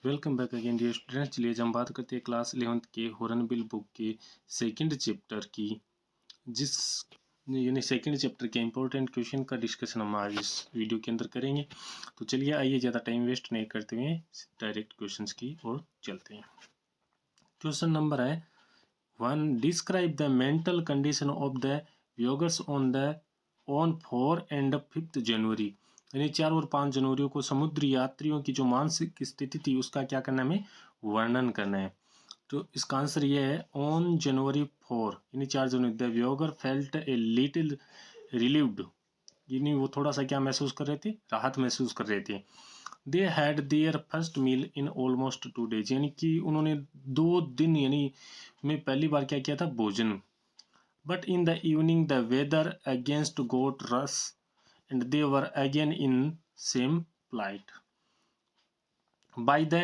Welcome back again dear students. चलिए आज हम बात करते हैं क्लास 11th के हॉर्नबिल बुक के सेकंड चैप्टर की, जिस यानी सेकंड चैप्टर के इंपॉर्टेंट क्वेश्चन का डिस्कशन हम आज इस वीडियो के अंदर करेंगे। तो चलिए आइए ज़्यादा टाइम वेस्ट नहीं करते हुए डायरेक्ट क्वेश्चंस की ओर चलते हैं। क्वेश्चन नंबर है 1, describe the mental condition of the viewers on 4 and 5 जनवरी। यानी 4 और 5 जनवरी को समुद्री यात्रियों की जो मानसिक स्थिति थी उसका क्या करना है, हमें वर्णन करना है। तो इसका आंसर ये है ऑन जनवरी 4 यानी 4 जनवरी the viewer felt a little relieved, यानी वो थोड़ा सा क्या महसूस कर रहे थे, राहत महसूस कर रहे थे। They had their first meal in almost 2 days, यानी कि उन्होंने 2 दिन यानी में पहली बार क्या किया था, भोजन। But in the evening the weather against got worse and they were again in same plight. By the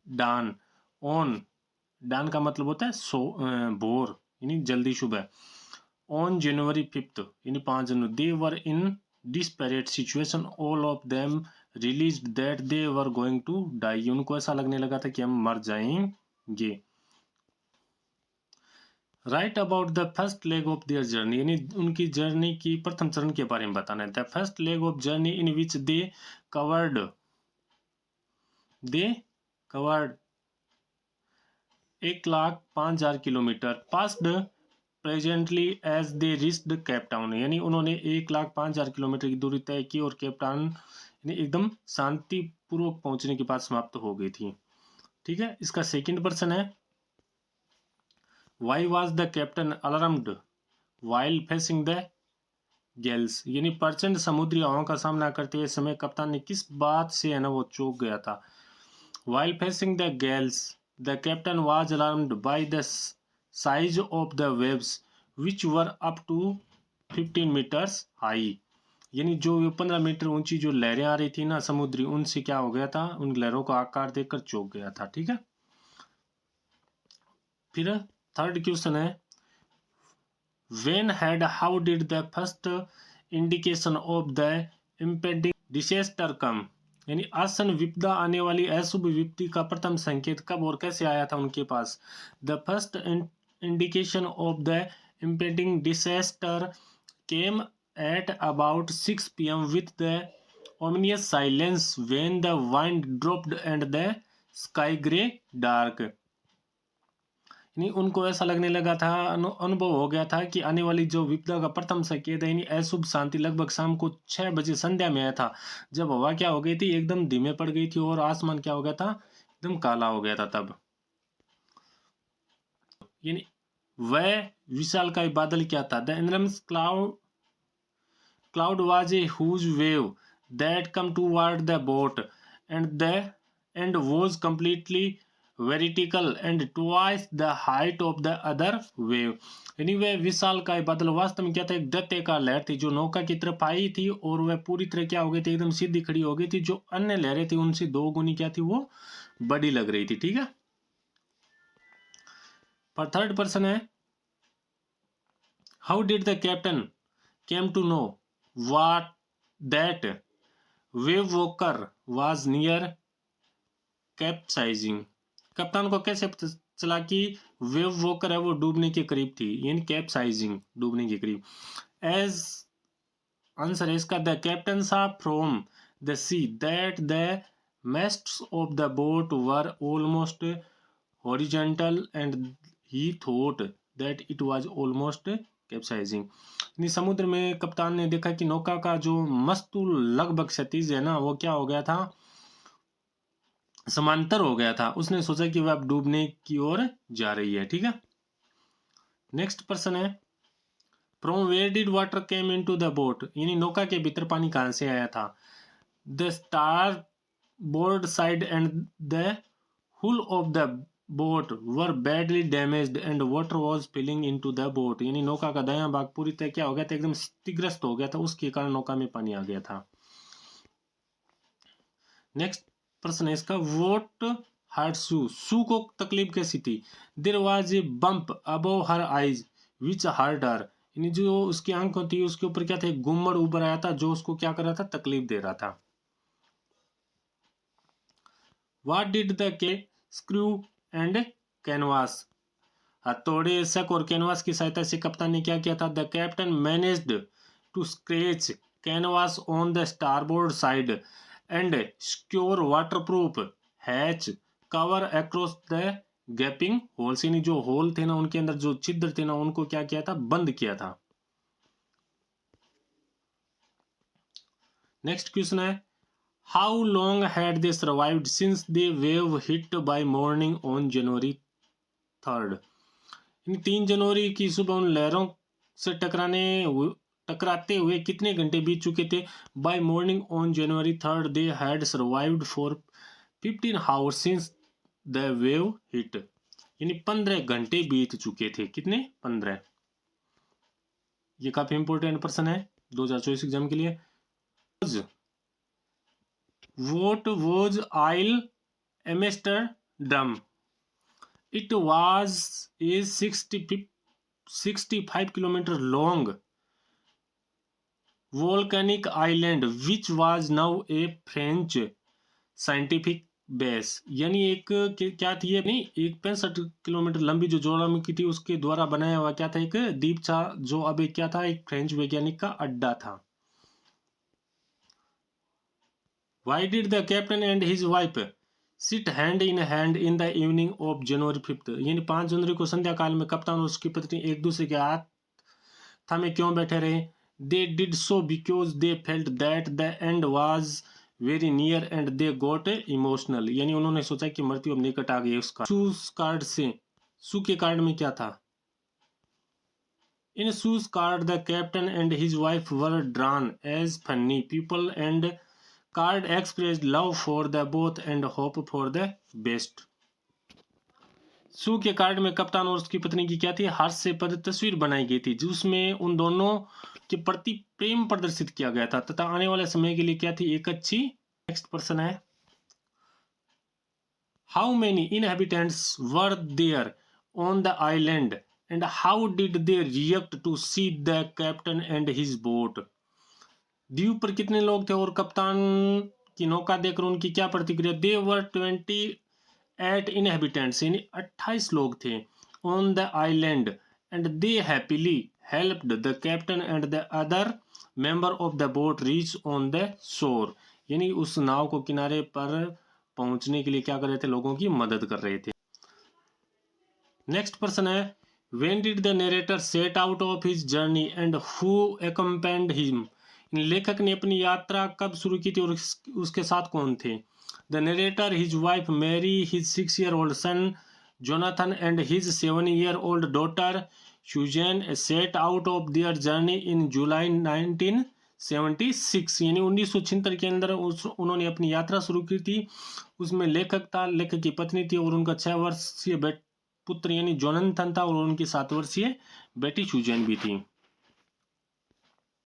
dawn on, dawn का मतलब होता है भोर यानी जल्दी सुबह। On January 5th यानी 5 जनवरी they were in desperate situation, all of them realized that they were going to die, उनको ऐसा लगने लगा था कि हम मर जाएंगे। Right about the first leg of their journey, यानी उनकी जर्नी की प्रथम चरण के बारे में बताना है। The first leg of journey in which covered they covered 1,05,000 kilometre, passed presently as they reached Cape Town, यानी उन्होंने 1,05,000 किलोमीटर की दूरी तय की और केप टाउन यानी एकदम शांतिपूर्वक पहुंचने के बाद समाप्त हो गई थी। ठीक है, इसका सेकंड पर्सन है Why was the captain alarmed while facing the gales, यानी प्रचंड समुद्री हवाओं का सामना करते हुए समय कप्तान ने किस बात से है ना वो चौंक गया था। While facing the gales, the captain was alarmed by the size of the waves which were up to 15 meters high, यानी जो 15 मीटर ऊंची जो लहरें आ रही थी ना समुद्री, उनसे क्या हो गया था, उन लहरों का आकार देखकर चौंक गया था। ठीक है, फिर थर्ड क्वेश्चन है When had how did the first indication of the impending disaster come, यानी आसन विपदा आने वाली अशुभ विपत्ति का प्रथम संकेत कब और कैसे आया था उनके पास। The first indication of the impending disaster came at about 6 p.m. with the ominous silence when the wind dropped and the sky grey dark, यानी उनको ऐसा लगने लगा था, अनुभव हो गया था कि आने वाली जो विपदा का प्रथम संकेत है यानी अशुभ शांति लगभग शाम को 6 बजे संध्या में आया था, जब हवा क्या हो गई थी, एकदम धीमे पड़ गई थी और आसमान क्या हो गया था, एकदम काला हो गया था। तब यानी वह विशालकाय बादल क्या था, the enormous cloud was a huge wave that come toward the boat and was completely vertical and twice the height of the other wave, यानी वह विशालकाय बादल वास्तव में क्या था, एक दैत्याकार लहर थी जो नौका की तरफ आई थी और वह पूरी तरह क्या हो गई थी, एकदम सीधी खड़ी हो गई थी। जो अन्य लहरें थी उनसे 2 गुनी क्या थी, वो बड़ी लग रही थी। ठीक है, पर थर्ड पर्सन है how did the captain came to know what that wave walker was near capsizing, कप्तान को कैसे पता चला कि वेव वॉकर है वो डूबने के करीब थी, यानी कैप्साइजिंग डूबने के करीब। एज आंसर है इसका द कैप्टन सा from the see that the masts of the boat were almost horizontal and he thought that it was almost capsizing, यानी समुद्र में कप्तान ने देखा कि नौका का जो मस्तूल लगभग क्षैतिज है ना वो क्या हो गया था, समांतर हो गया था। उसने सोचा कि वह अब डूबने की ओर जा रही है। ठीक है, नेक्स्ट पर्सन है from where did water came into the boat, यानी नौका के भीतर पानी कहां से आया था। The star board side and the hull of the boat were badly damaged and water was spilling into the boat, यानी नौका का दायां भाग पूरी तरह क्या हो गया था, एकदम क्षतिग्रस्त हो गया था, उसके कारण नौका में पानी आ गया था। नेक्स्ट प्रश्न है इसका व्हाट हर्ट सू को तकलीफ कैसी थी। There was a bump above her eyes which hurt her, यानी जो उसकी आंखों थी उसके ऊपर क्या था, एक गुम्मड़ उभर आया था जो उसको क्या कर रहा था, तकलीफ दे रहा था। व्हाट डिड द के स्क्रू एंड कैनवास, हथौड़े, शक और कैनवास की सहायता से कप्तान ने क्या किया था? The captain managed to scratch canvas on the starboard side and secure waterproof hatch cover across the gaping holes, यानी जो होल थे ना उनके अंदर जो छिद्र थे ना उनको क्या किया था? बंद किया था। नेक्स्ट क्वेश्चन है how long had they survived since they wave hit by morning on January 3rd, 3 जनवरी की सुबह उन लहरों से टकराते हुए कितने घंटे बीत चुके थे? By morning on January 3rd they had survived for 15 hours since the wave hit, यानी 15 घंटे बीत चुके थे। कितने? 15। ये काफी इंपॉर्टेंट प्रश्न है 2024 एग्जाम के लिए। What was Isle Amsterdam? It was a 65 kilometer long volcanic island which was now a French scientific base, यानी एक क्या थी? नहीं, एक 65 किलोमीटर लंबी जो ज्वालामुखी थी उसके द्वारा बनाया हुआ क्या था? एक द्वीप था जो अब एक क्या था? एक फ्रेंच वैज्ञानिक का अड्डा था। Why did the captain and his wife sit hand in hand in the evening of January 5th? यानी 5 जनवरी को संध्या काल में कप्तान और उसकी पत्नी एक दूसरे के हाथ थामे क्यों बैठे रहे? They did so because they felt that the end was very near and they got emotional, यानी उन्होंने सोचा कि मृत्यु अब निकट आ गई उसका। सूस कार्ड से, सू के कार्ड में क्या था? In Sue's card, the captain and his wife were drawn as funny people and card express love for the both and hope for the best. Sue के कार्ड में कप्तान और उसकी पत्नी की क्या थी? हास्यपद तस्वीर बनाई गई थी जिसमें उन दोनों के प्रति प्रेम प्रदर्शित किया गया था तथा आने वाले समय के लिए क्या थी? एक अच्छी। नेक्स्ट प्रश्न है how many inhabitants were there on the island and how did they react to see the captain and his boat, द्वीप पर कितने लोग थे और कप्तान की नौका देखकर उनकी क्या प्रतिक्रिया? दे वर 28 इनहेबिटेंट्स, यानी 28 लोग थे on the island and they happily helped the captain and the other member of the boat reach on the shore, यानी उस नाव को किनारे पर पहुंचने के लिए क्या कर रहे थे? लोगों की मदद कर रहे थे। नेक्स्ट प्रश्न है when did the narrator set out of his journey and who accompanied him, लेखक ने अपनी यात्रा कब शुरू की थी और उसके साथ कौन थे? The narrator, his wife Mary, his 6-year-old son Jonathan and his 7-year-old daughter Suzanne set out of their journey in July 1976, यानी 1976 के अंदर उन्होंने अपनी यात्रा शुरू की थी। उसमें लेखक था, लेखक की पत्नी थी और उनका 6 वर्षीय पुत्र यानी जोनाथन था और उनकी 7 वर्षीय बेटी सुजैन भी थी।